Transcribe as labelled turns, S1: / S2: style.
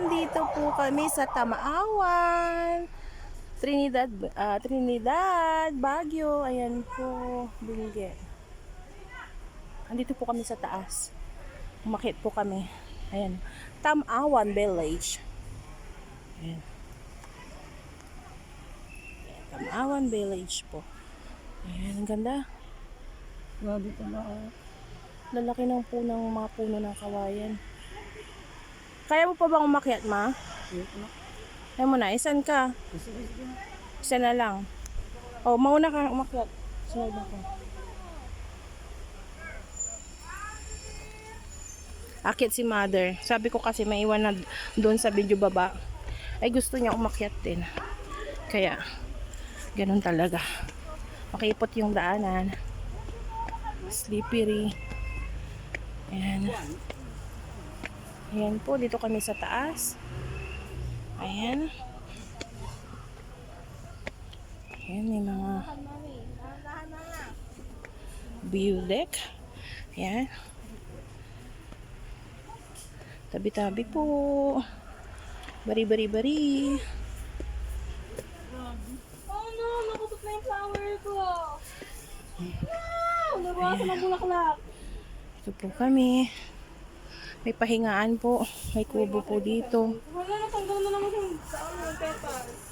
S1: nandito po kami sa Tamaawan, Trinidad, Baguio. Ayan po, Benguet. Andito po kami sa taas. Umakyat po kami. Ayan, Tamaawan Village. Ayan. Tamaawan Village po. Ayan, ang ganda.
S2: Grabe ka na.
S1: Lalaki ng mga puno ng kawayan. Kaya mo pa bang umakyat, ma? Kaya mo na, isan ka? Isa na lang. Oh, mauna ka umakyat. Sunod ako. Akit si mother. Sabi ko kasi may iwan na doon sa video baba. Ay gusto niya umakyat din. Kaya, ganun talaga. Makipot yung daanan. Slippery. Ayan. Ayan po, dito kami sa taas. Ayan. Ayan, may mga view deck. Ayan. Tabi-tabi po. Bari.
S2: Oh no, nakutot na yung flower ko. Wow, nabawasan ang bulaklak.
S1: Ito po kami. May pahingaan po. May kubo po dito.
S2: Wala, natanggal na naman yung petals.